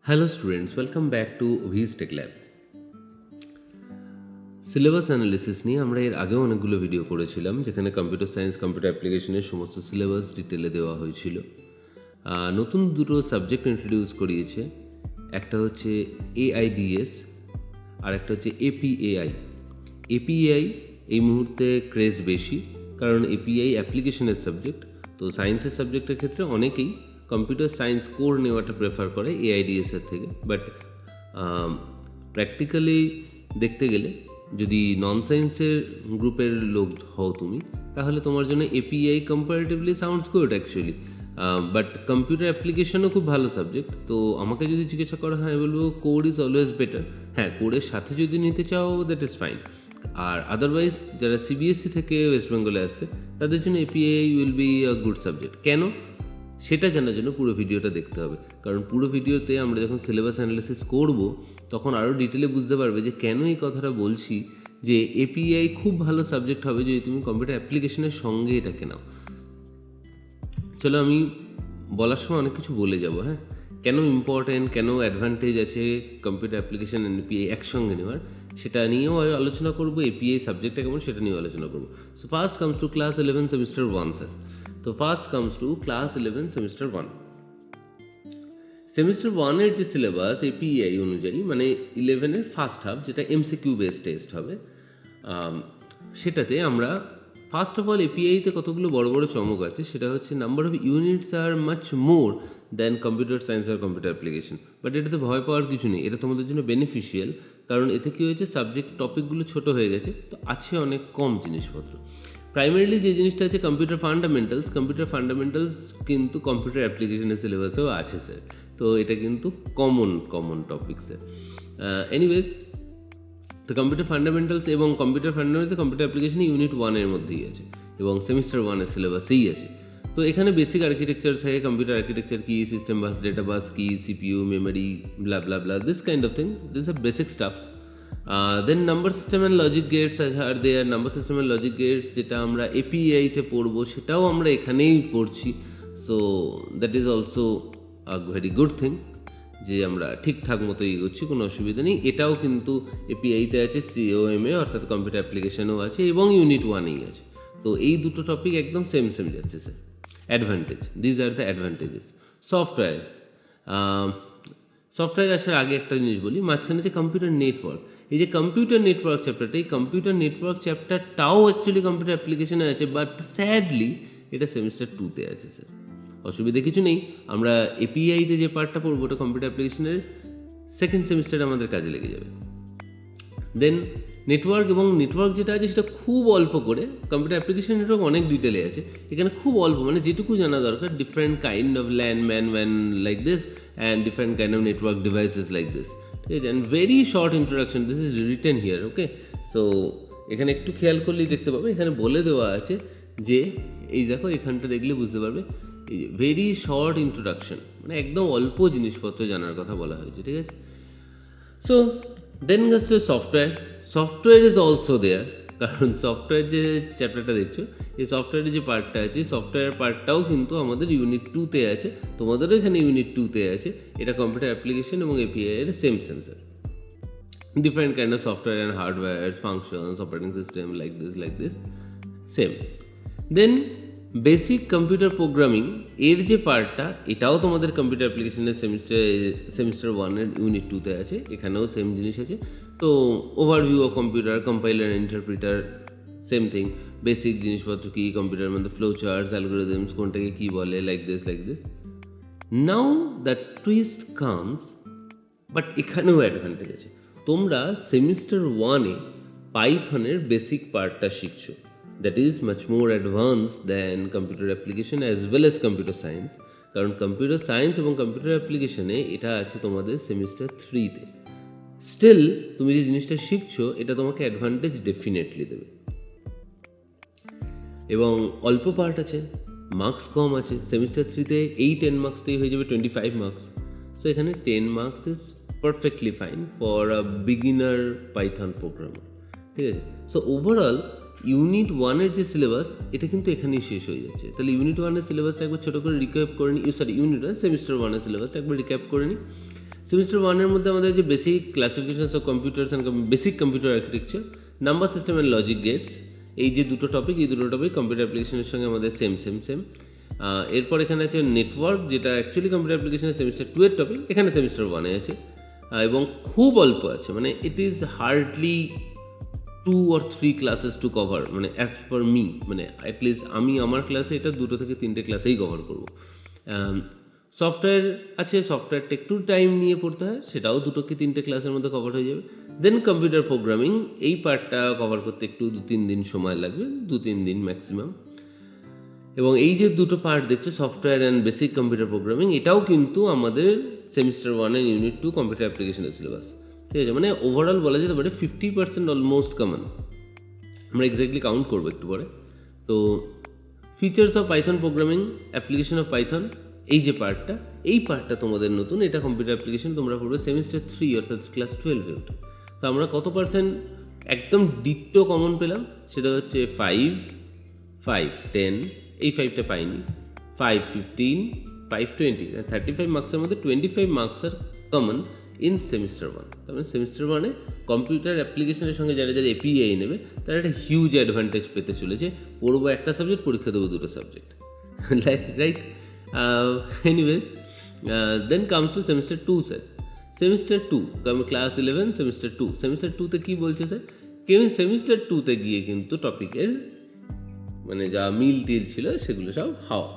Hello students, welcome back to Viz Tech Lab. Syllabus analysis নিয়ে আমরা এর আগেও অনেকগুলো ভিডিও করেছিলাম, যেখানে কম্পিউটার সায়েন্স, কম্পিউটার অ্যাপ্লিকেশনের সমস্ত সিলেবাস ডিটেলে দেওয়া হয়েছিল। নতুন দুটো সাবজেক্ট ইন্ট্রোডিউস করিয়েছে, একটা হচ্ছে AIDS আর একটা হচ্ছে APAI। APAI এই মুহূর্তে ক্রেজ বেশি, কারণ APAI অ্যাপ্লিকেশনের সাবজেক্ট। তো সায়েন্সের সাবজেক্টের ক্ষেত্রে অনেকেই কম্পিউটার সায়েন্স কোর নেওয়াটা প্রেফার করে AIDS এর থেকে। বাট প্র্যাকটিক্যালি দেখতে গেলে যদি নন সায়েন্সের গ্রুপের লোক হও তুমি, তাহলে তোমার জন্য APAI comparatively sounds good actually. But computer অ্যাপ্লিকেশনও খুব ভালো সাবজেক্ট। তো আমাকে যদি জিজ্ঞাসা করা হয়, বলবো কোর ইজ অলওয়েজ বেটার। হ্যাঁ, কোরের সাথে যদি নিতে চাও দ্যাট ইজ ফাইন। আর আদারওয়াইজ যারা CBSE থেকে ওয়েস্ট বেঙ্গলে আসছে, তাদের জন্য APAI will be a good subject. কেন সেটা জানার জন্য পুরো ভিডিওটা দেখতে হবে, কারণ পুরো ভিডিওতে আমরা যখন সিলেবাস অ্যানালিসিস করব, তখন আরও ডিটেলে বুঝতে পারবে যে কেন এই কথাটা বলছি, যে APAI খুব ভালো সাবজেক্ট হবে যদি তুমি কম্পিউটার অ্যাপ্লিকেশনের সঙ্গে এটাকে নাও। চলো, আমি বলার সময় অনেক কিছু বলে যাব। হ্যাঁ, কেন ইম্পর্ট্যান্ট, কেন অ্যাডভান্টেজ আছে কম্পিউটার অ্যাপ্লিকেশন অ্যান্ড APAI একসঙ্গে নেওয়ার, সেটা নিয়েও আলোচনা করবো। APAI সাবজেক্টটা কেমন সেটা নিয়েও আলোচনা করবো। So first comes to class 11 semester 1 sir. তো first comes to class 11 semester 1। Semester 1-এর যে সিলেবাস APAI অনুযায়ী, মানে 11-এর ফার্স্ট হাফ, যেটা MCQ বেস টেস্ট হবে, সেটাতে আমরা ফার্স্ট অফ অল APAI-তে কতগুলো বড় বড় চমক আছে। সেটা হচ্ছে number of units are much more than computer science আর কম্পিউটার অ্যাপ্লিকেশন। বাট এটাতে ভয় পাওয়ার কিছু নেই, এটা তোমাদের জন্য বেনিফিশিয়াল। কারণ এতে কী হয়েছে, সাবজেক্ট টপিকগুলো ছোট হয়ে গেছে, তো আছে অনেক কম জিনিসপত্র। প্রাইমারিলি যে জিনিসটা আছে কম্পিউটার ফান্ডামেন্টালস কিন্তু কম্পিউটার অ্যাপ্লিকেশনের সিলেবাসেও আছে স্যার। তো এটা কিন্তু কমন টপিক স্যার। এনিওয়েজ, তো কম্পিউটার ফান্ডামেন্টালস এবং কম্পিউটার অ্যাপ্লিকেশন ইউনিট 1-এর মধ্যেই আছে, এবং সেমিস্টার 1-এর সিলেবাসেই আছে। তো এখানে বেসিক আর্কিটেকচার থাকে, কম্পিউটার আর্কিটেকচার কি, সিস্টেম বাস, ডেটা বাস কি, CPU, memory, blah blah blah, this kind of thing, this are basic stuffs. Then number system and logic gates are there. Number system and logic gates যেটা আমরা APAI-তে পড়বো, সেটাও আমরা এখানেই পড়ছি। So that is also a very good thing, যে আমরা ঠিকঠাক মতো এগোচ্ছি, কোনো অসুবিধা নেই। এটাও কিন্তু APAI-তে আছে, COMA অর্থাৎ কম্পিউটার অ্যাপ্লিকেশনও আছে, এবং ইউনিট 1-এই আছে। তো এই দুটো টপিক একদম সেম যাচ্ছে sir. Advantage, these are the advantages. Software আসার আগে একটা জিনিস বলি, মাঝখানে যে কম্পিউটার নেটওয়ার্ক, এই যে কম্পিউটার নেটওয়ার্ক চ্যাপ্টারটা, এই কম্পিউটার নেটওয়ার্ক চ্যাপ্টারটাও অ্যাকচুয়ালি কম্পিউটার অ্যাপ্লিকেশনে আছে, বাট স্যাডলি এটা সেমিস্টার 2-তে আছে স্যার। অসুবিধা কিছু নেই, আমরা APAI-তে যে পার্টটা পড়বো ওটা কম্পিউটার অ্যাপ্লিকেশনের সেকেন্ড সেমিস্টারে আমাদের কাজে লেগে যাবে। দেন নেটওয়ার্ক যেটা আছে সেটা খুব অল্প করে, কম্পিউটার অ্যাপ্লিকেশন নেটওয়ার্ক অনেক ডিটেলে আছে, এখানে খুব অল্প, মানে যেটুকু জানা দরকার, different kind of LAN man one like this and different kind of network devices like this, ঠিক আছে। And very short introduction, this is written here, okay. So এখানে একটু খেয়াল করলেই দেখতে পাবে, এখানে বলে দেওয়া আছে যে, এই দেখো এখানটা দেখলে বুঝতে পারবে, এই যে ভেরি শর্ট ইন্ট্রোডাকশন, মানে একদম অল্প জিনিসপত্র জানার কথা বলা হয়েছে, ঠিক আছে। সো দেন গেছে সফটওয়্যার ইজ অলসো দেয়ার, কারণ সফটওয়্যার যে চ্যাপ্টারটা দেখছো, এই সফটওয়্যারের যে পার্টটা আছে, সফটওয়্যার পার্টটাও কিন্তু আমাদের ইউনিট 2-তে আছে, তোমাদেরও এখানে ইউনিট 2-তে আছে। এটা কম্পিউটার অ্যাপ্লিকেশন এবং APAI-এর same sir. Different kind of software and hardware, functions, operating system, like this same. Then basic computer programming এর যে পার্টটা, এটাও তোমাদের কম্পিউটার অ্যাপ্লিকেশনের সেমিস্টার 1-এর ইউনিট 2-তে আছে, এখানেও সেম জিনিস আছে। তো overview of computer, compiler, interpreter, same thing. Basic জিনিসপত্র কি কম্পিউটারের মধ্যে, ফ্লো চার্টস, অ্যালগোরিদমস, কোনটাকে কী বলে, like this. Now the twist comes, but এখানেও অ্যাডভান্টেজ আছে। তোমরা সেমিস্টার 1-এ পাইথনের বেসিক পার্টটা শিখছো, that is much more advance than computer application as well as computer science. কারণ কম্পিউটার সায়েন্স এবং কম্পিউটার অ্যাপ্লিকেশনে এটা আছে তোমাদের সেমিস্টার 3-তে। স্টিল তুমি যে জিনিসটা শিখছো, এটা তোমাকে অ্যাডভান্টেজ ডেফিনেটলি দেবে, এবং অল্প পার্ট আছে, মার্কস কম আছে। সেমিস্টার 3-তে এই 10 মার্কসতেই হয়ে যাবে 25 মার্কস। সো এখানে 10 marks is perfectly fine for a beginner Python programmer, ঠিক আছে। সো ওভারঅল ইউনিট 1-এর যে সিলেবাস, এটা কিন্তু এখানেই শেষ হয়ে যাচ্ছে। তাহলে ইউনিট 1-এর সিলেবাসটা একবার ছোটো করে রিক্যাপ করে নিই, সেমিস্টার 1-এর সিলেবাসটা একবার রিক্যাপ করে নিই। সেমিস্টার ওয়ানের মধ্যে আমাদের যে basic classifications of computers and basic computer architecture, number system and logic gates, এই যে দুটো টপিক কম্পিউটার অ্যাপ্লিকেশনের সঙ্গে আমাদের সেম। এরপর এখানে আছে নেটওয়ার্ক, যেটা অ্যাকচুয়ালি কম্পিউটার অ্যাপ্লিকেশনের সেমিস্টার 2 এর টপিক, এখানে সেমিস্টার 1-এ আছে। এবং খুব অল্প আছে, মানে it is hardly 2 or 3 classes to cover, মানে অ্যাজ পার মি, মানে অ্যাটলিস্ট আমি আমার ক্লাসে এটা 2 থেকে 3টে ক্লাসেই কভার করবো। সফটওয়্যার আছে, সফটওয়্যারটা একটু টাইম নিয়ে পড়তে হয়, সেটাও 2 থেকে 3টে ক্লাসের মধ্যে কভার হয়ে যাবে। দেন কম্পিউটার প্রোগ্রামিং, এই পার্টটা কভার করতে একটু 2-3 দিন সময় লাগবে, 2-3 দিন ম্যাক্সিমাম। এবং এই যে দুটো পার্ট দেখছো, software and basic computer programming, এটাও কিন্তু আমাদের সেমিস্টার 1-এর ইউনিট 2 কম্পিউটার অ্যাপ্লিকেশনের সিলেবাস। ঠিক আছে, মানে ওভারঅল বলা যেতে পারে 50% অলমোস্ট কমন। আমরা এক্স্যাক্টলি কাউন্ট করবো একটু পরে। তো features of Python programming, application of Python, এই যে পার্টটা, এই পার্টটা তোমাদের নতুন। এটা কম্পিউটার অ্যাপ্লিকেশন তোমরা পড়বে সেমিস্টার 3 অর্থাৎ ক্লাস 12-এ ওঠে। তো আমরা কত পার্সেন্ট একদম ডিট্টো কমন পেলাম, সেটা হচ্ছে 5, 10, এই 5টা পাইনি, 5, 15, 5, 20, 35 মার্কসের মধ্যে 25 marks are common in semester 1। তার মানে সেমিস্টার 1-এ কম্পিউটার অ্যাপ্লিকেশনের সঙ্গে যারা এপিআই নেবে তারা একটা হিউজ অ্যাডভান্টেজ পেতে চলেছে। পড়বো একটা সাবজেক্ট, পরীক্ষা দেবো 2টো subject, right? Anyways, then comes to semester 2 sir. Semester 2 class 11 semester 2। Semester 2-তে কী বলছে স্যার? সেমিস্টার 2-তে গিয়ে কিন্তু টপিকের মানে যা মিল টিল ছিল সেগুলো সব হাওয়া।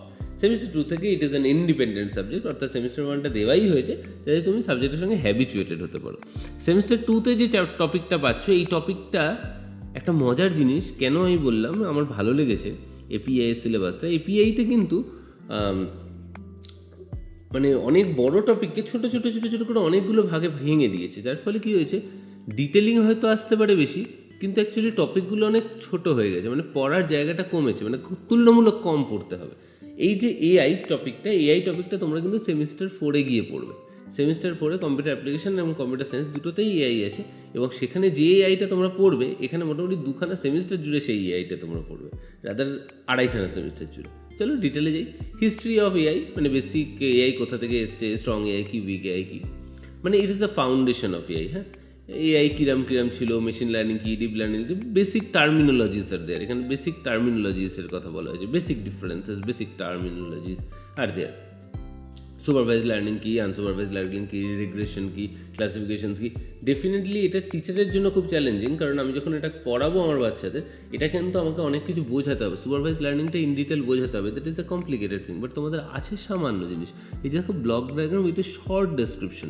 সেমিস্টার 2 থেকে it is an independent subject, অর্থাৎ সেমিস্টার 1টা দেওয়াই হয়েছে যাতে তুমি সাবজেক্টের সঙ্গে হ্যাবিচুয়েটেড হতে পারো। সেমিস্টার 2-তে যে টপিকটা পাচ্ছ, এই টপিকটা একটা মজার জিনিস। কেন আমি বললাম আমার ভালো লেগেছে এপিআই সিলেবাসটা? এপিআইতে কিন্তু মানে অনেক বড় টপিককে ছোট করে অনেকগুলো ভাগে ভেঙে দিয়েছে, যার ফলে কী হয়েছে, ডিটেলিং হয়তো আসতে পারে বেশি, কিন্তু অ্যাকচুয়ালি টপিকগুলো অনেক ছোট হয়ে গেছে, মানে পড়ার জায়গাটা কমেছে, মানে খুব তুলনামূলক কম পড়তে হবে। এই যে এআই টপিকটা তোমরা কিন্তু সেমিস্টার 4-এ গিয়ে পড়বে। সেমিস্টার 4-এ কম্পিউটার অ্যাপ্লিকেশন এবং কম্পিউটার সায়েন্স দুটোতেই এআই আছে, এবং সেখানে যে এআইটা তোমরা পড়বে, এখানে মোটামুটি 2খানা সেমিস্টার জুড়ে সেই এআইটা তোমরা পড়বে, রাদার 2.5খানা সেমিস্টার জুড়ে। চলো ডিটেলে যাই। হিস্ট্রি অফ এআই, মানে বেসিক এআই কোথা থেকে এসছে, স্ট্রং এআই কি, উইক এআই কি, মানে it is the foundation of AI. হ্যাঁ, এআই কিরাম ছিল, মেশিন লার্নিং কি, ডিপ লার্নিং কি, বেসিক টার্মিনোলজিস আর দেয়ার। এখানে বেসিক টার্মিনোলজিসের কথা বলা হয়েছে, বেসিক ডিফারেন্সেস, বেসিক টার্মিনোলজিস আর দেয়ার। সুপারভাইজ লার্নিং কি, আনসুপারভাইজ লার্নিং কি, রিগ্রেশন কি, ক্লাসিফিকেশনস কি। ডেফিনেটলি এটা টিচারের জন্য খুব চ্যালেঞ্জিং, কারণ আমি যখন এটা পড়াবো আমার বাচ্চাদের, এটা কিন্তু আমাকে অনেক কিছু বোঝাতে হবে। সুপারভাইজ লার্নিংটা ইন ডিটেল বোঝাতে হবে, that is a complicated thing. But তোমাদের আছে সামান্য জিনিস, এই যে দেখো block diagram with a short description.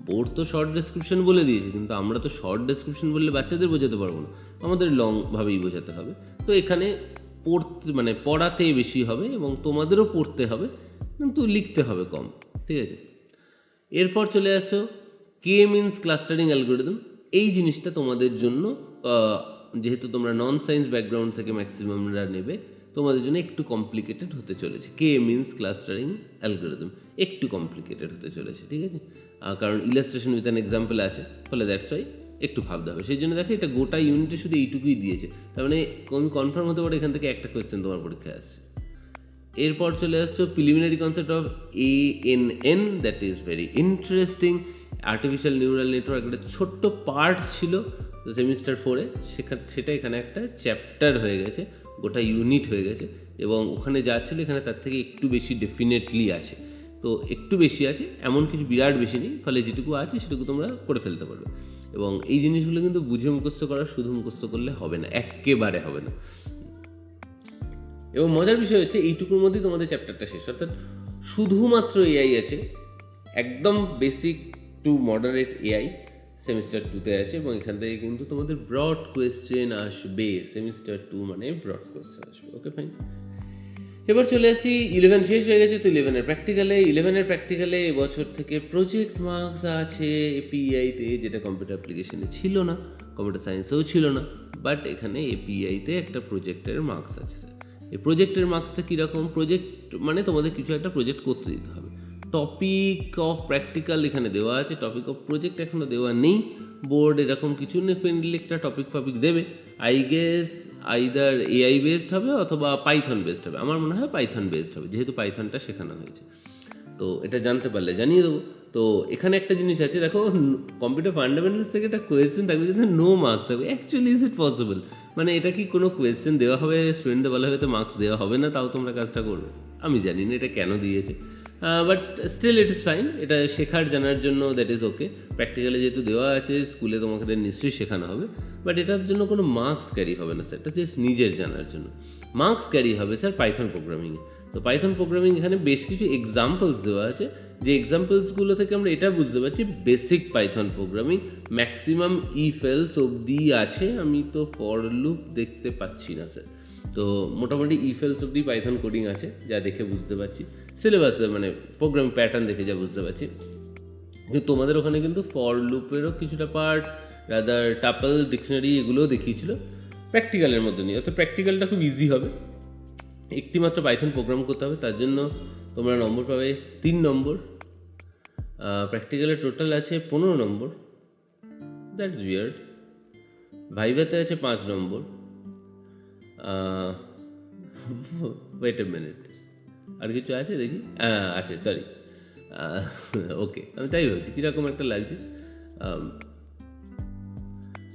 Board তো শর্ট ডেসক্রিপশন বলে দিয়েছে, কিন্তু আমরা তো শর্ট ডেসক্রিপশন বললে বাচ্চাদের বোঝাতে পারবো না, আমাদের লংভাবেই বোঝাতে হবে। তো এখানে পড়াতে বেশি হবে এবং তোমাদেরও পড়তে হবে, কিন্তু লিখতে হবে কম। ঠিক আছে, এরপর চলে আসছো কে মিনস ক্লাস্টারিং অ্যালগরিদম। এই জিনিসটা তোমাদের জন্য, যেহেতু তোমরা নন সায়েন্স ব্যাকগ্রাউন্ড থেকে ম্যাক্সিমামরা নেবে, তোমাদের জন্য একটু কমপ্লিকেটেড হতে চলেছে। কে মিনস ক্লাস্টারিং অ্যালগরিদম একটু কমপ্লিকেটেড হতে চলেছে, ঠিক আছে, কারণ ইলাস্ট্রেশন উইথ অ্যান এক্সাম্পল আছে, ফলে দ্যাটস ওয়াই একটু ভাবতে হবে। সেই জন্য দেখো এটা গোটা ইউনিটে শুধু এইটুকুই দিয়েছে, তার মানে আমি কনফার্ম হতে পারো এখান থেকে একটা কোয়েশ্চেন তোমার পরীক্ষায় আসছে। এরপর চলে আসছো preliminary concept of ANN, that is very interesting. Artificial neural network একটা ছোট্ট পার্ট ছিল সেমিস্টার 4-এ, সেটা এখানে একটা চ্যাপ্টার হয়ে গেছে, গোটা ইউনিট হয়ে গেছে, এবং ওখানে যা ছিল এখানে তার থেকে একটু বেশি ডেফিনেটলি আছে। তো একটু বেশি আছে, এমন কিছু বিরাট বেশি নেই, ফলে যেটুকু আছে সেটুকু তোমরা করে ফেলতে পারবে। এবং এই জিনিসগুলো কিন্তু বুঝে মুখস্থ করা, শুধু মুখস্থ করলে হবে না, একেবারে হবে না। এবং মজার বিষয় হচ্ছে এইটুকুর মধ্যেই তোমাদের চ্যাপ্টারটা শেষ, অর্থাৎ শুধুমাত্র এআই আছে, একদম basic to moderate AI semester 2-তে আছে, এবং এখান থেকে কিন্তু তোমাদের ব্রড কোয়েশ্চেন আসবে। সেমিস্টার 2 মানে ব্রড কোয়েশ্চেন আসবে। ওকে, ফাইন। এবার চলে আসি 11 শেষ হয়ে গেছে, তো 11-এর প্র্যাকটিক্যালে এবছর থেকে প্রজেক্ট মার্কস আছে এপিআইতে, যেটা কম্পিউটার অ্যাপ্লিকেশনে ছিল না, কম্পিউটার সায়েন্সেও ছিল না, বাট এখানে এপিআইতে একটা প্রজেক্টের মার্কস আছে। স্যার, এই প্রজেক্টের মার্কসটা কীরকম? প্রজেক্ট মানে তোমাদের কিছু একটা প্রজেক্ট করতে দিতে হবে। টপিক অফ প্র্যাকটিক্যাল এখানে দেওয়া আছে, টপিক অফ প্রজেক্ট এখনও দেওয়া নেই। বোর্ড এরকম কিছু ফ্রেন্ডলি একটা টপিক দেবে, I guess either AI based হবে অথবা পাইথন বেসড হবে। আমার মনে হয় পাইথন বেসড হবে, যেহেতু পাইথনটা শেখানো হয়েছে। তো এটা জানতে পারলে জানিয়ে দেবো। তো এখানে একটা জিনিস আছে, দেখো কম্পিউটার ফান্ডামেন্টালস থেকে একটা কোয়েশ্চেন থাকবে যেটা নো মার্কস হবে। Actually is it possible? মানে এটা কি কোনো কোয়েশ্চেন দেওয়া হবে, স্টুডেন্টদের বলা হবে তো মার্কস দেওয়া হবে না, তাও তোমরা কাজটা করবে? আমি জানি না এটা কেন দিয়েছে, but still it is fine. এটা শেখার জানার জন্য দ্যাট ইজ ওকে। প্র্যাকটিক্যালি যেহেতু দেওয়া আছে, স্কুলে তোমাকে নিশ্চয়ই শেখানো হবে, বাট এটার জন্য কোনো মার্কস ক্যারি হবে না স্যার, এটা জাস্ট নিজের জানার জন্য। মার্কস ক্যারি হবে স্যার পাইথন প্রোগ্রামিংয়ে। তো পাইথন প্রোগ্রামিং এখানে বেশ কিছু এক্সাম্পলস দেওয়া আছে, যে এক্সাম্পলসগুলো থেকে আমরা এটা বুঝতে পারছি basic Python programming, maximum if else অবধি আছে। আমি তো ফর লুপ দেখতে পাচ্ছি না স্যার। তো মোটামুটি ইফ এলস অবধি পাইথন কোডিং আছে, যা দেখে বুঝতে পারছি। সিলেবাসে মানে প্রোগ্রাম প্যাটার্ন দেখে যা বুঝতে পারছি। কিন্তু তোমাদের ওখানে কিন্তু ফর লুপেরও কিছুটা পার্ট, রাদার টাপল, ডিকশনারি এগুলোও দেখিয়েছিল প্র্যাকটিক্যালের মধ্যে নিয়ে। অর্থাৎ প্র্যাকটিক্যালটা খুব ইজি হবে। একটি মাত্র পাইথন প্রোগ্রাম করতে হবে, তার জন্য তোমরা নম্বর পাবে 3 নম্বর। প্র্যাকটিক্যালের টোটাল আছে 15 নম্বর, দ্যাটস উইয়ার্ড। ভাইভাতে আছে 5 নম্বর। ওয়েট এ মিনিট, আর কিছু আছে দেখি, আছে, সরি, ওকে, আমি তাই ভাবছি কীরকম একটা লাগছে।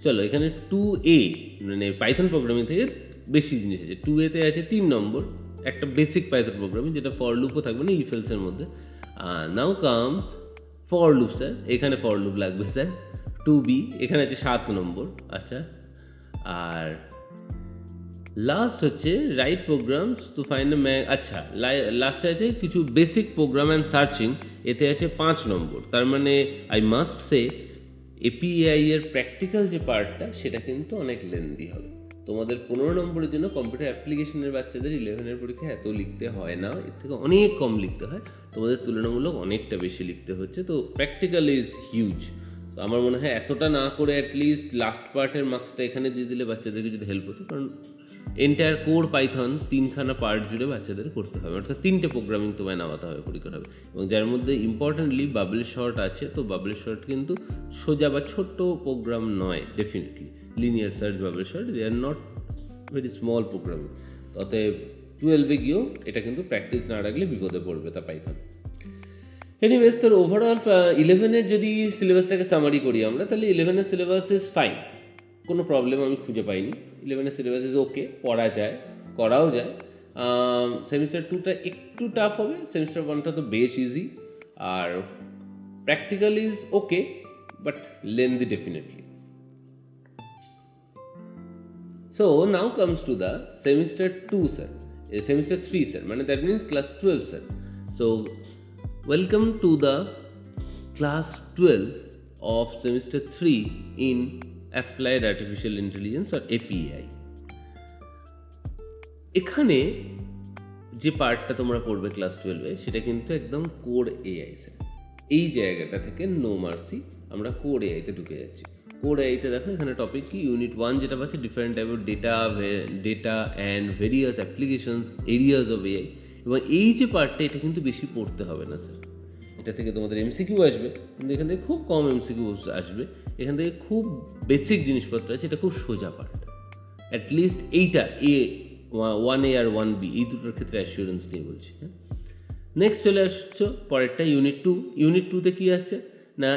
চলো এখানে 2A মানে পাইথন প্রোগ্রামিং থেকে বেশি জিনিস আছে। 2A-তে আছে 3 নম্বর, একটা বেসিক পাইথন প্রোগ্রামিং, যেটা ফর লুপও থাকবে না ইফ এলসের মধ্যে। নাও কামস ফর লুপ স্যার, এখানে ফর লুপ লাগবে স্যার। 2B এখানে আছে 7 নম্বর। আচ্ছা, আর লাস্ট হচ্ছে রাইট প্রোগ্রামস টু ফাইন্ড আচ্ছা, লাস্টে আছে কিছু বেসিক প্রোগ্রাম অ্যান্ড সার্চিং, এতে আছে 5 নম্বর। তার মানে আই মাস্ট সে এপিআই এর প্র্যাকটিক্যাল যে পার্টটা সেটা কিন্তু অনেক লেন্দি হবে। তোমাদের 15 নম্বরের জন্য কম্পিউটার অ্যাপ্লিকেশনের বাচ্চাদের 11-এর পরীক্ষা এত লিখতে হয় না, এর থেকে অনেক কম লিখতে হয়। তোমাদের তুলনামূলক অনেকটা বেশি লিখতে হচ্ছে। তো প্র্যাকটিক্যাল ইজ হিউজ। তো আমার মনে হয় এতটা না করে অ্যাটলিস্ট লাস্ট পার্টের মার্কসটা এখানে দিয়ে দিলে বাচ্চাদেরকে যদি হেল্প হতো। কারণ এন্টায়ার কোর পাইথন 3খানা পার্ট জুড়ে বাচ্চাদের করতে হবে, অর্থাৎ 3টে প্রোগ্রামিং তোমায় নামাতে হবে পরীক্ষা হবে। এবং যার মধ্যে ইম্পর্টেন্টলি বাবল শর্ট আছে। তো বাবল শর্ট কিন্তু সোজা বা ছোট্ট প্রোগ্রাম নয়, definitely linear search, bubble sort, they are not very small programming. অতএব 12-এ গিয়েও এটা কিন্তু প্র্যাকটিস না রাখলে বিপদে পড়বে তা পাইথন। এনিওয়েজ, তোর ওভারঅল 11-এর যদি সিলেবাসটাকে সামারি করি আমরা, তাহলে 11-এর সিলেবাস ইজ ফাইন, কোনো প্রবলেম আমি খুঁজে পাইনি। 11-এর সিলেবাস ইজ ওকে, পড়া যায়, করাও যায়। সেমিস্টার 2টা একটু টাফ হবে, সেমিস্টার 1টা তো বেশ ইজি। আর practical is okay, but lengthy definitely. So now comes to the semester 2 sir, semester 3 sir, মানে that means class 12 sir. So welcome to the class 12 of semester 3 in applied artificial intelligence or API. এখানে যে পার্টটা তোমরা পড়বে class 12-এ সেটা কিন্তু একদম core AI sir. এই জায়গাটা থেকে নো মার্সি আমরা কোর এআইতে ঢুকে যাচ্ছি। কোর এআইতে দেখো এখানে টপিক কি, ইউনিট 1 যেটা পাচ্ছে different type of data and various applications areas of AI. এবং এই যে পার্টটা এটা কিন্তু বেশি পড়তে হবে না স্যার। এটা থেকে তোমাদের এমসিকিউ আসবে, কিন্তু এখান থেকে খুব কম এমসিকিউ আসবে। এখান থেকে খুব বেসিক জিনিসপত্র আছে, এটা খুব সোজা পার্ট। অ্যাটলিস্ট এইটা 1A আর 1B এই দুটোর ক্ষেত্রে অ্যাসিওরেন্স নিয়ে বলছি। হ্যাঁ, নেক্সট চলে আসছো পরেরটা ইউনিট 2। ইউনিট 2-তে কী আসছে না,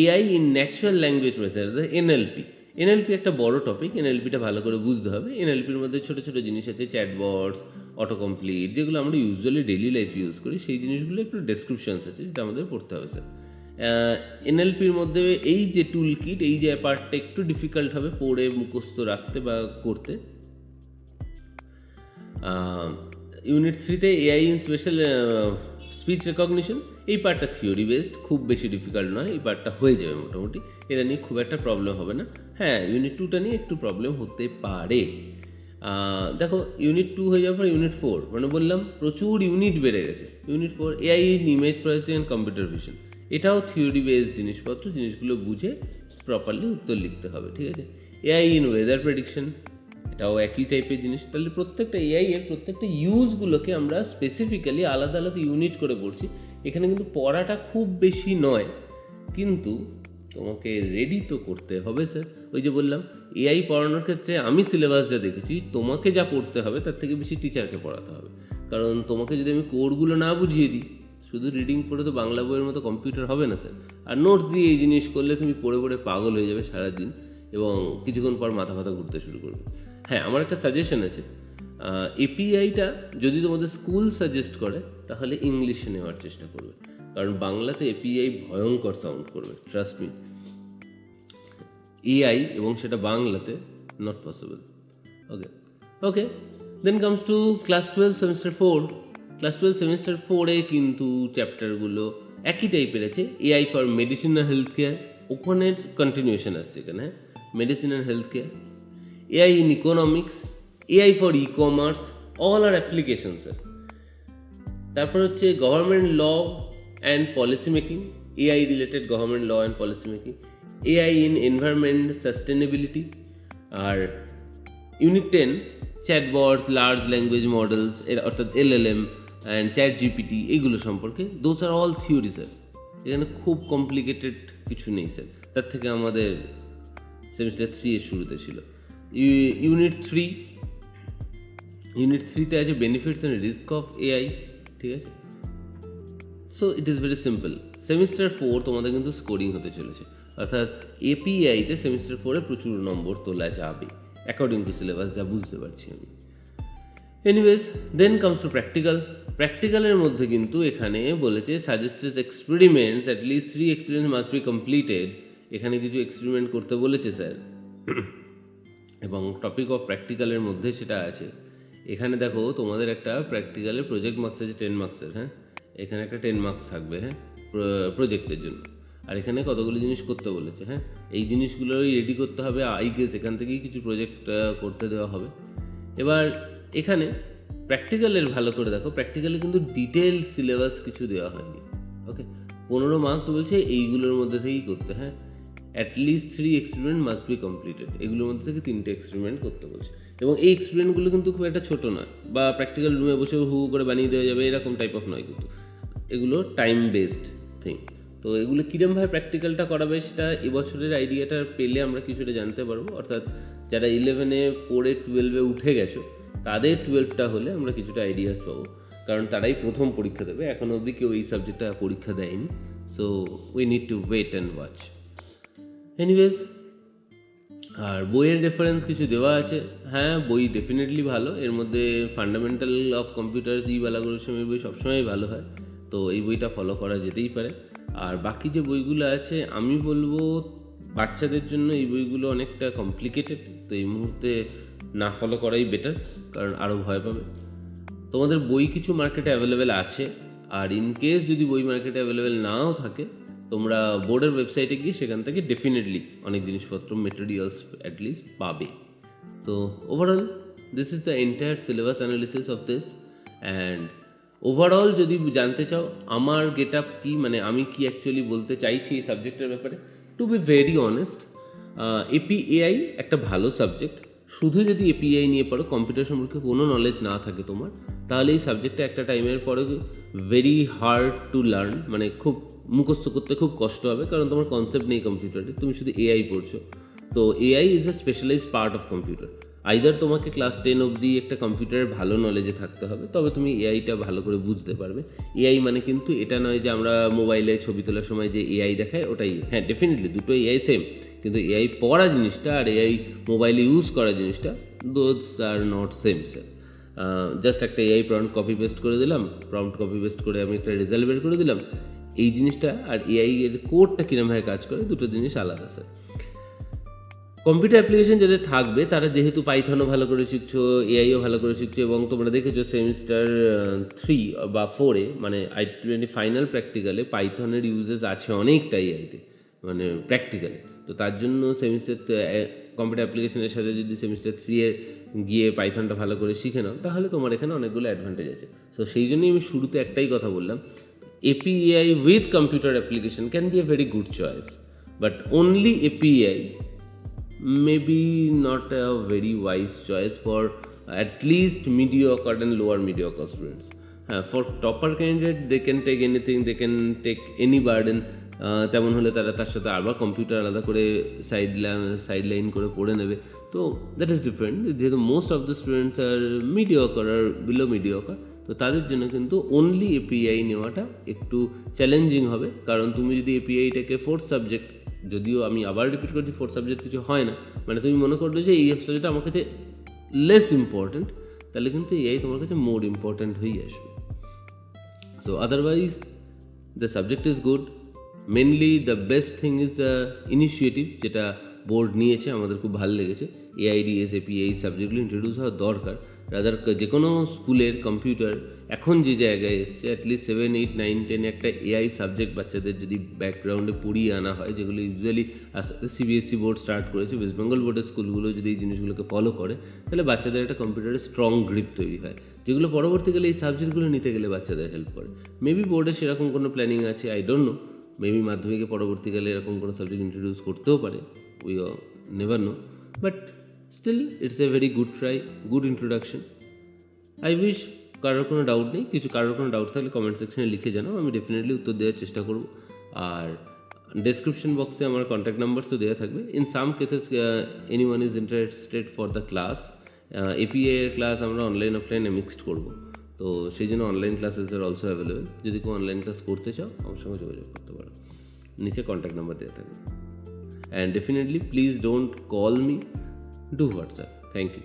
AI in natural language processor, NLP. NLP একটা বড় টপিক, এনএলপিটা ভালো করে বুঝতে হবে। এনএলপির মধ্যে ছোটো ছোটো জিনিস আছে, চ্যাটবটস, অটো কমপ্লিট, যেগুলো আমরা ইউজুয়ালি ডেইলি লাইফ ইউজ করি, সেই জিনিসগুলো একটু ডেসক্রিপশনস আছে যেটা আমাদের পড়তে হবে স্যার। এনএলপির মধ্যে এই যে টুল কিট, এই যে পার্টটা একটু ডিফিকাল্ট হবে পড়ে মুখস্থ রাখতে বা করতে। ইউনিট 3-তে AI in special speech recognition, এই পার্টটা থিওরি বেসড, খুব বেশি ডিফিকাল্ট নয়, এই পার্টটা হয়ে যাবে মোটামুটি, এটা নিয়ে খুব একটা প্রবলেম হবে না। হ্যাঁ, ইউনিট 2টা নিয়ে একটু প্রবলেম হতে পারে। দেখো ইউনিট 2 হয়ে যাওয়ার পর ইউনিট 4, মানে বললাম প্রচুর ইউনিট বেড়ে গেছে। Unit 4 AI in image processing and computer vision, এটাও থিওরি বেসড জিনিসপত্র, জিনিসগুলো বুঝে প্রপারলি উত্তর লিখতে হবে, ঠিক আছে। এআই ইন ওয়েদার প্রেডিকশন, এটাও একই টাইপের জিনিস। তাহলে প্রত্যেকটা এআই এর প্রত্যেকটা ইউজগুলোকে আমরা স্পেসিফিক্যালি আলাদা আলাদা ইউনিট করে পড়ছি। এখানে কিন্তু পড়াটা খুব বেশি নয়, কিন্তু তোমাকে রেডি তো করতে হবে স্যার। ওই যে বললাম এআই পড়ানোর ক্ষেত্রে আমি সিলেবাস যা দেখেছি, তোমাকে যা পড়তে হবে তার থেকে বেশি টিচারকে পড়াতে হবে। কারণ তোমাকে যদি আমি কোডগুলো না বুঝিয়ে দিই, শুধু রিডিং পড়ে তো বাংলা বইয়ের মতো কম্পিউটার হবে না স্যার। আর নোটস দিয়ে এই জিনিস করলে তুমি পড়ে পড়ে পাগল হয়ে যাবে সারাদিন, এবং কিছুক্ষণ পর মাথা ফাথা ঘুরতে শুরু করবে। হ্যাঁ, আমার একটা সাজেশন আছে, এপিআইটা যদি তোমাদের স্কুল সাজেস্ট করে তাহলে ইংলিশে নেওয়ার চেষ্টা করবে, কারণ বাংলাতে এপিআই ভয়ঙ্কর সাউন্ড করবে, ট্রাস্ট মি। এআই এবং সেটা বাংলাতে not possible. Okay okay then comes to class 12 semester 4। Class 12 semester 4-এ কিন্তু চ্যাপ্টারগুলো একই টাইপের আছে। এআই ফর মেডিসিন আর হেলথ কেয়ার, ওখানের কন্টিনিউশন আসছে এখানে, হ্যাঁ, মেডিসিন আর health care. AI in economics, AI for e commerce, all are application sir. তারপর হচ্ছে government law and policy making, AI related government law and policy making. AI in environment sustainability. আর unit 10 chatbots, large language models, অর্থাৎ LLM and chat GPT, এইগুলো সম্পর্কে। Those are all theory sir, এখানে খুব complicated কিছু নেই sir, তার থেকে আমাদের সেমিস্টার 3-এর শুরুতে ছিল। ইউনিট 3-তে আছে benefits and risk of AI, ঠিক আছে। So it is very simple. Semester 4 তোমাদের কিন্তু স্কোরিং হতে চলেছে, অর্থাৎ এপিআইতে সেমিস্টার 4-এ প্রচুর নম্বর তোলা যাবে অ্যাকর্ডিং টু সিলেবাস, যা বুঝতে পারছি আমি। Anyways then comes to practical. প্র্যাকটিক্যালের মধ্যে কিন্তু এখানে বলেছে suggested experiments, at least 3 experiment must be completed. এখানে কিছু এক্সপেরিমেন্ট করতে বলেছে স্যার, এবং টপিক অফ প্র্যাকটিক্যালের মধ্যে সেটা আছে। এখানে দেখো তোমাদের একটা প্র্যাকটিক্যালের প্রজেক্ট মার্কস আছে 10 মার্কসের, হ্যাঁ, এখানে একটা 10 মার্কস থাকবে, হ্যাঁ, প্রজেক্টের জন্য। আর এখানে কতগুলো জিনিস করতে বলেছে, হ্যাঁ, এই জিনিসগুলোই রেডি করতে হবে। আই গেস এখান থেকেই কিছু প্রজেক্ট করতে দেওয়া হবে। এবার এখানে প্র্যাকটিক্যালের ভালো করে দেখো, প্র্যাকটিক্যালে কিন্তু ডিটেল সিলেবাস কিছু দেওয়া হয়নি। ওকে, 15 মার্কস বলছে এইগুলোর মধ্যে থেকেই করতে, হ্যাঁ, at least 3 experiment must be completed, এগুলোর মধ্যে থেকে 3টে এক্সপেরিমেন্ট করতে বলছে। এবং এই এক্সপেরিমেন্টগুলো কিন্তু খুব একটা ছোটো নয়, বা প্র্যাকটিক্যাল রুমে বসে হু করে বানিয়ে দেওয়া যাবে এরকম টাইপ অফ নয়, কিন্তু এগুলো টাইম বেসড থিং। তো এগুলো কীরমভাবে প্র্যাকটিক্যালটা করাবে সেটা এবছরের আইডিয়াটা পেলে আমরা কিছুটা জানতে পারবো। অর্থাৎ যারা 11-এ পড়ে 12-এ উঠে গেছো, তাদের 12টা হলে আমরা কিছুটা আইডিয়াস পাবো, কারণ তারাই প্রথম পরীক্ষা দেবে। এখনও অবধি কেউ এই সাবজেক্টটা পরীক্ষা দেয়নি। So we need to wait and watch. Anyways, আর বইয়ের রেফারেন্স কিছু দেওয়া আছে। হ্যাঁ, বই ডেফিনেটলি ভালো। এর মধ্যে ফান্ডামেন্টাল অফ কম্পিউটার্স, বালা গোস্বামীর বই সবসময় ভালো হয়, তো এই বইটা ফলো করা যেতেই পারে। আর বাকি যে বইগুলো আছে আমি বলবো বাচ্চাদের জন্য এই বইগুলো অনেকটা কমপ্লিকেটেড, তো এই মুহূর্তে না ফলো করাই বেটার, কারণ আরও ভয় পাবে। তোমাদের বই কিছু মার্কেটে অ্যাভেলেবেল আছে, আর ইন কেস যদি বই মার্কেটে অ্যাভেলেবেল নাও থাকে, তোমরা বোর্ডের ওয়েবসাইটে গিয়ে সেখান থেকে ডেফিনেটলি অনেক জিনিসপত্র, মেটেরিয়ালস অ্যাটলিস্ট পাবে। তো overall this is the entire syllabus analysis of this. And overall যদি জানতে চাও আমার গেট আপ কী, মানে আমি কি অ্যাকচুয়ালি বলতে চাইছি এই সাবজেক্টের ব্যাপারে, টু বি ভেরি অনেস্ট, এপিএআই একটা ভালো সাবজেক্ট। শুধু যদি এপিআই নিয়ে পড়ো, কম্পিউটার সম্পর্কে কোনো নলেজ না থাকে তোমার, তাহলে এই সাবজেক্টটা একটা টাইমের পরে ভেরি হার্ড টু লার্ন, মানে খুব মুখস্থ করতে খুব কষ্ট হবে, কারণ তোমার কনসেপ্ট নেই কম্পিউটারে, তুমি শুধু এআই পড়ছো। তো AI is a specialised part of computer. Either তোমাকে ক্লাস 10 অবধি একটা কম্পিউটারের ভালো নলেজে থাকতে হবে, তবে তুমি এআইটা ভালো করে বুঝতে পারবে। এআই মানে কিন্তু এটা নয় যে আমরা মোবাইলে ছবি তোলার সময় যে এআই দেখায় ওটাই, হ্যাঁ ডেফিনেটলি দুটো এআই সেম, কিন্তু এআই পড়া জিনিসটা আর এআই মোবাইলে ইউজ করা জিনিসটা, those are not same sir. Just একটা এআই প্রম্পট কপি পেস্ট করে দিলাম, প্রম্পট কপি পেস্ট করে আমি একটা রেজাল্ট বের করে দিলাম, এই জিনিসটা আর এআই এর কোডটা কীরমভাবে কাজ করে, দুটো জিনিস আলাদা স্যার। কম্পিউটার অ্যাপ্লিকেশন যাদের থাকবে তারা যেহেতু পাইথনও ভালো করে শিখছো, এআইও ভালো করে শিখছো, এবং তোমরা দেখেছো সেমিস্টার 3 বা 4-এ মানে I-20 ফাইনাল প্র্যাকটিক্যালে পাইথনের ইউজেস আছে অনেকটা এআইতে, মানে প্র্যাকটিক্যালে। তো তার জন্য সেমিস্টার কম্পিউটার অ্যাপ্লিকেশনের সাথে যদি সেমিস্টার 3-এ গিয়ে পাইথনটা ভালো করে শিখে নাও, তাহলে তোমার এখানে অনেকগুলো অ্যাডভান্টেজ আছে। সো সেই জন্যই আমি শুরুতে একটাই কথা বললাম, API with computer application can be a very good choice, but only API maybe not a very wise choice for at least mediocre and lower mediocre students. For topper candidate they can take anything, they can take any burden, তেমন হলে তারা তার সাথে আবার computer আলাদা করে side line করে পড়ে নেবে, তো দ্যাট ইজ ডিফারেন্ট। যেহেতু most of the students are mediocre আর বিলো মিডিওকার, তো তাদের জন্য কিন্তু অনলি এপিআই নেওয়াটা একটু চ্যালেঞ্জিং হবে, কারণ তুমি যদি এপিআইটাকে ফোর্থ সাবজেক্ট, যদিও আমি আবার রিপিট করছি ফোর্থ সাবজেক্ট কিছু হয় না, মানে তুমি মনে করলে যে এই সাবজেক্টটা আমার কাছে লেস ইম্পর্ট্যান্ট, তাহলে কিন্তু এআই তোমার কাছে মোর ইম্পর্ট্যান্ট হয়েই আসবে। So otherwise the subject is good, mainly the best thing is the initiative যেটা বোর্ড নিয়েছে, আমাদের খুব ভালো লেগেছে। এআইডিএস, এপিআই সাবজেক্টগুলো ইন্ট্রোডিউস হওয়া দরকার। রাদার যে কোনো স্কুলের কম্পিউটার এখন যে জায়গায় এসছে, অ্যাটলিস্ট 7, 8, 9, 10 একটা এআই সাবজেক্ট বাচ্চাদের যদি ব্যাকগ্রাউন্ডে পড়িয়ে আনা হয়, যেগুলো ইউজুয়ালি সিবিএসসি বোর্ড স্টার্ট করেছে, ওয়েস্ট বেঙ্গল বোর্ডের স্কুলগুলো যদি এই জিনিসগুলোকে ফলো করে, তাহলে বাচ্চাদের একটা কম্পিউটারের স্ট্রং গ্রিপ তৈরি হয়, যেগুলো পরবর্তীকালে এই সাবজেক্টগুলো নিতে গেলে বাচ্চাদের হেল্প করে। মেবি বোর্ডে সেরকম কোনো প্ল্যানিং আছে, আই ডোন্ট নো। মেবি মাধ্যমিকে পরবর্তীকালে এরকম কোনো সাবজেক্ট ইন্ট্রোডিউস করতেও পারে, we never know, but still it's a very good try, good introduction. I wish কারোর কোনো ডাউট নেই, কারোর কোনো ডাউট থাকলে কমেন্ট সেকশনে লিখে জানাও, আমি ডেফিনেটলি উত্তর দেওয়ার চেষ্টা করব। আর ডেসক্রিপশন বক্সে আমার কন্ট্যাক্ট নাম্বারসও দেওয়া থাকবে। In some cases anyone is interested for the class, API এর ক্লাস আমরা অনলাইন অফলাইনে মিক্সড করব, তো সেই জন্য online classes are also available. যদি কেউ অনলাইন ক্লাস করতে চাও আমার সঙ্গে যোগাযোগ করতে পারো, নিচে কন্ট্যাক্ট নাম্বার দেওয়া থাকবে। And definitely please don't call me, do WhatsApp. Thank you.